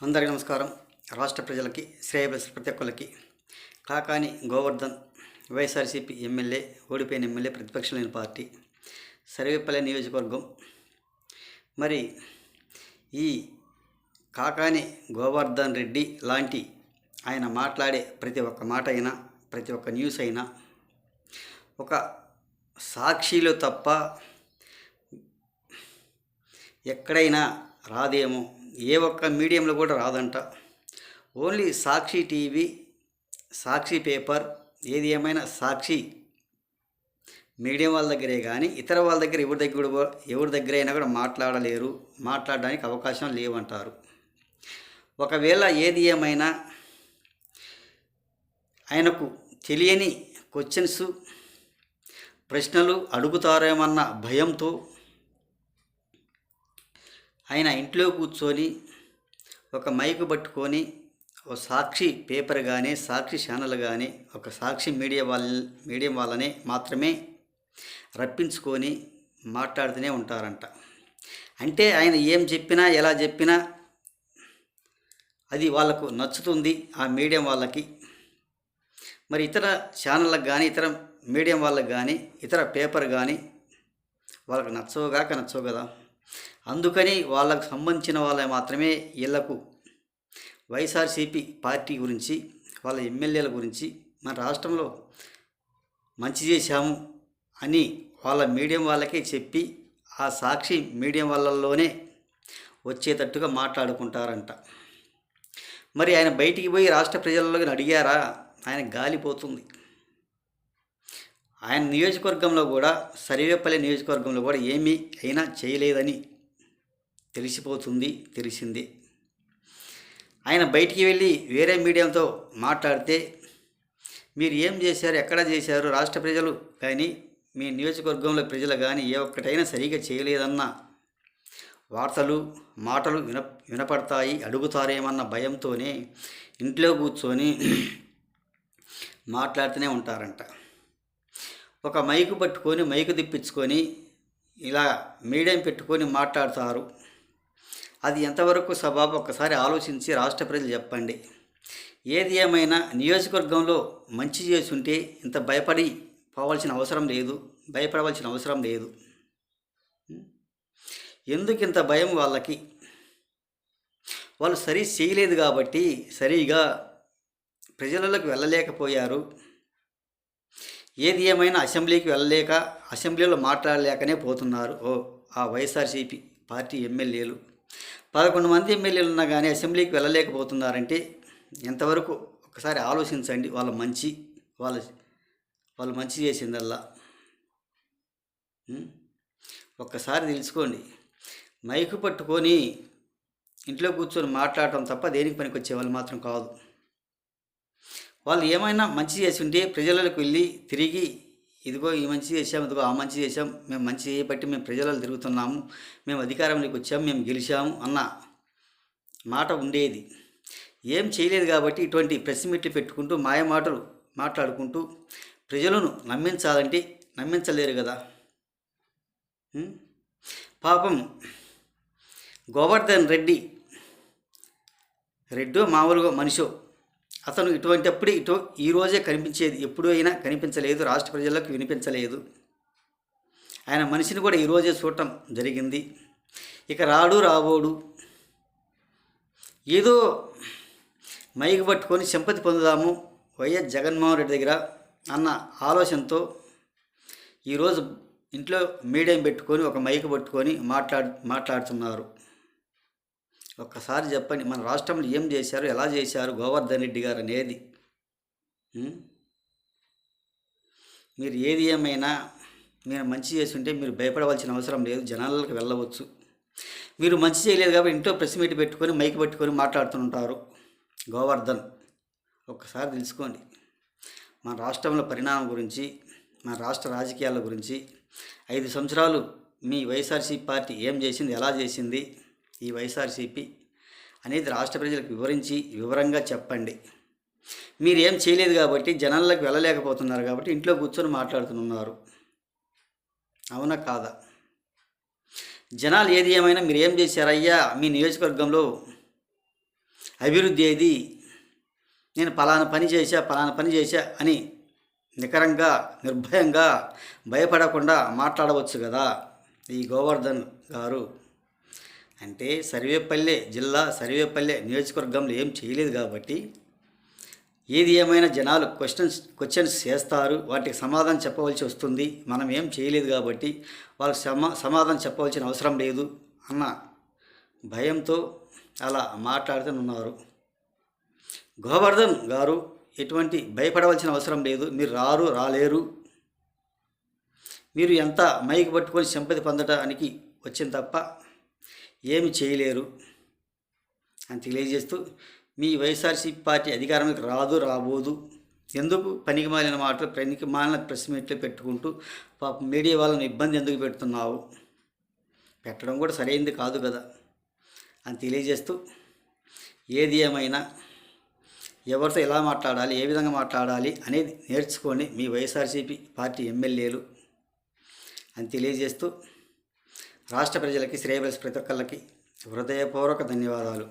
అందరికీ నమస్కారం. రాష్ట్ర ప్రజలకి, శ్రేయభిలాషులు ప్రతి ఒక్కరికి కాకాని గోవర్ధన్ వైఎస్ఆర్సీపీ ఎమ్మెల్యే, ఓడిపోయిన ఎమ్మెల్యే, ప్రతిపక్షం లేని పార్టీ, సర్వేపల్లి నియోజకవర్గం. మరి ఈ కాకాని గోవర్ధన్ రెడ్డి లాంటి ఆయన మాట్లాడే ప్రతి ఒక్క మాట అయినా, ప్రతి ఒక్క న్యూస్ అయినా ఒక సాక్షిలో తప్ప ఎక్కడైనా రాదేమో, ఏ ఒక్క మీడియంలో కూడా రాదంట. ఓన్లీ సాక్షి టీవీ, సాక్షి పేపర్, ఏది ఏమైనా సాక్షి మీడియం వాళ్ళ దగ్గరే కానీ ఇతర వాళ్ళ దగ్గర ఎవరి దగ్గర అయినా కూడా మాట్లాడలేరు, మాట్లాడడానికి అవకాశం లేవంటారు. ఒకవేళ ఏది ఏమైనా ఆయనకు తెలియని క్వశ్చన్స్, ప్రశ్నలు అడుగుతారేమన్న భయంతో ఆయన ఇంట్లో కూర్చొని ఒక మైకు పట్టుకొని ఒక సాక్షి పేపర్ కానీ, సాక్షి ఛానల్ కానీ, ఒక సాక్షి మీడియం వాళ్ళనే మాత్రమే రప్పించుకొని మాట్లాడుతూనే ఉంటారంట. అంటే ఆయన ఏం చెప్పినా, ఎలా చెప్పినా అది వాళ్ళకు నచ్చుతుంది, ఆ మీడియం వాళ్ళకి. మరి ఇతర ఛానళ్ళకు కానీ, ఇతర మీడియం వాళ్ళకి కానీ, ఇతర పేపర్ కానీ వాళ్ళకు నచ్చవు కదా. అందుకని వాళ్ళకు సంబంధించిన వాళ్ళ మాత్రమే వీళ్లకు వైఎస్ఆర్సీపీ పార్టీ గురించి, వాళ్ళ ఎమ్మెల్యేల గురించి, మన రాష్ట్రంలో మంచి చేశాము అని వాళ్ళ మీడియం వాళ్ళకే చెప్పి ఆ సాక్షి మీడియం వాళ్ళల్లోనే వచ్చేటట్టుగా మాట్లాడుకుంటారంట. మరి ఆయన బయటికి పోయి రాష్ట్ర ప్రజల్లోకి అడిగారా? ఆయన గాలిపోతుంది. ఆయన నియోజకవర్గంలో కూడా, సర్వేపల్లి నియోజకవర్గంలో కూడా ఏమీ అయినా చేయలేదని తెలిసింది. ఆయన బయటికి వెళ్ళి వేరే మీడియంతో మాట్లాడితే, మీరు ఏం చేశారు, ఎక్కడ చేశారు, రాష్ట్ర ప్రజలు కానీ మీ నియోజకవర్గంలో ప్రజలు కానీ ఏ ఒక్కటైనా సరిగా చేయలేదన్న మాటలు వినపడతాయి, అడుగుతారేమన్న భయంతోనే ఇంట్లో కూర్చొని మాట్లాడుతూనే ఉంటారంట. ఒక మైకు పట్టుకొని, మైకు తిప్పించుకొని ఇలా మీడియం పెట్టుకొని మాట్లాడతారు. అది ఎంతవరకు సబాబు ఒక్కసారి ఆలోచించి రాష్ట్ర ప్రజలు చెప్పండి. ఏది ఏమైనా నియోజకవర్గంలో మంచి చేసి ఉంటే ఇంత భయపడవలసిన అవసరం లేదు. ఎందుకు ఇంత భయం వాళ్ళకి? వాళ్ళు చేయలేదు కాబట్టి సరిగా ప్రజలలోకి వెళ్ళలేకపోయారు. ఏది ఏమైనా అసెంబ్లీకి వెళ్ళలేక, అసెంబ్లీలో మాట్లాడలేకనే పోతున్నారు ఆ వైఎస్ఆర్సీపీ పార్టీ ఎమ్మెల్యేలు. 11 మంది ఎమ్మెల్యేలు ఉన్నా కానీ అసెంబ్లీకి వెళ్ళలేకపోతున్నారంటే ఎంతవరకు ఒకసారి ఆలోచించండి. వాళ్ళు మంచి చేసిందల్లా ఒక్కసారి తెలుసుకోండి. మైకు పట్టుకొని ఇంట్లో కూర్చొని మాట్లాడటం తప్ప దేనికి పనికొచ్చే వాళ్ళు మాత్రం కాదు. వాళ్ళు ఏమైనా మంచి చేసి ఉంటే ప్రజలకు వెళ్ళి తిరిగి, ఇదిగో ఈ మంచి చేసాం, ఇదిగో ఆ మంచి చేసాం, మేము మంచి చేయబట్టి మేము ప్రజలలో తిరుగుతున్నాము, మేము అధికారంలోకి వచ్చాము, మేము గెలిచాము అన్న మాట ఉండేది. ఏం చేయలేదు కాబట్టి ఇటువంటి ప్రెస్ మీట్లు పెట్టుకుంటూ మాయమాటలు మాట్లాడుకుంటూ ప్రజలను నమ్మించలేరు కదా. పాపం గోవర్ధన్ రెడ్డో మామూలుగా మనిషో, అతను ఇటువంటిప్పుడు ఈరోజే కనిపించేది, ఎప్పుడూ అయినా కనిపించలేదు, రాష్ట్ర ప్రజలకు వినిపించలేదు. ఆయన మనిషిని కూడా ఈరోజే చూడటం జరిగింది. ఇక రాబోడు ఏదో మైకు పట్టుకొని సింపతి పొందుదాము వైఎస్ జగన్మోహన్ రెడ్డి దగ్గర అన్న ఆలోచనతో ఈరోజు ఇంట్లో మీడియం పెట్టుకొని ఒక మైకు పట్టుకొని మాట్లాడుతున్నారు. ఒక్కసారి చెప్పండి, మన రాష్ట్రంలో ఏం చేశారు, ఎలా చేశారు గోవర్ధన్ రెడ్డి గారు అనేది. మీరు ఏది ఏమైనా మీరు మంచి చేసి ఉంటే మీరు భయపడవలసిన అవసరం లేదు, జనాలకు వెళ్ళవచ్చు. మీరు మంచి చేయలేదు కాబట్టి ఇంట్లో ప్రెస్ మీట్ పెట్టుకొని మైక్ పెట్టుకొని మాట్లాడుతుంటారు. గోవర్ధన్, ఒక్కసారి తెలుసుకోండి. మన రాష్ట్రంలో పరిణామం గురించి, మన రాష్ట్ర రాజకీయాల గురించి 5 సంవత్సరాలు మీ వైఎస్ఆర్సీపీ పార్టీ ఏం చేసింది, ఎలా చేసింది ఈ వైఎస్ఆర్సీపీ అనేది రాష్ట్ర ప్రజలకు వివరంగా చెప్పండి. మీరు ఏం చేయలేదు కాబట్టి, జనాలకు వెళ్ళలేకపోతున్నారు కాబట్టి ఇంట్లో కూర్చొని మాట్లాడుతున్నారు. అవునా కాదా? జనాలు ఏది ఏమైనా మీరు ఏం చేశారయ్యా మీ నియోజకవర్గంలో అభివృద్ధి ఏది, నేను పలానా పని చేశా అని నికరంగా నిర్భయంగా భయపడకుండా మాట్లాడవచ్చు కదా ఈ గోవర్ధన్ గారు. అంటే సర్వేపల్లె నియోజకవర్గంలో ఏం చేయలేదు కాబట్టి ఏది ఏమైనా జనాలు క్వశ్చన్స్ చేస్తారు, వాటికి సమాధానం చెప్పవలసి వస్తుంది. మనం ఏం చేయలేదు కాబట్టి వాళ్ళకి సమాధానం చెప్పవలసిన అవసరం లేదు అన్న భయంతో అలా మాట్లాడుతున్నారు. గోవర్ధన్ గారు ఎటువంటి భయపడవలసిన అవసరం లేదు. మీరు రాలేరు. మీరు ఎంత మైకి పట్టుకొని సింపతి పొందడానికి వచ్చింది తప్ప ఏమి చేయలేరు అని తెలియజేస్తూ, మీ వైఎస్ఆర్సీపీ పార్టీ అధికారంలోకి రాబోదు. ఎందుకు పనికిమాలిన మాటలు, పనికిమాలిన ప్రెస్ మీట్లు పెట్టుకుంటూ పాపం మీడియా వాళ్ళని ఇబ్బంది ఎందుకు పెడుతున్నావు? పెట్టడం కూడా సరైనది కాదు కదా అని తెలియజేస్తూ, ఏది ఏమైనా ఎవరితో ఎలా మాట్లాడాలి, ఏ విధంగా మాట్లాడాలి అనేది నేర్చుకోండి మీ వైఎస్ఆర్సీపీ పార్టీ ఎమ్మెల్యేలు అని తెలియజేస్తూ, రాష్ట్ర ప్రజలకి, శ్రేయబల్స్ ప్రతి ఒక్కళ్ళకి హృదయపూర్వక ధన్యవాదాలు.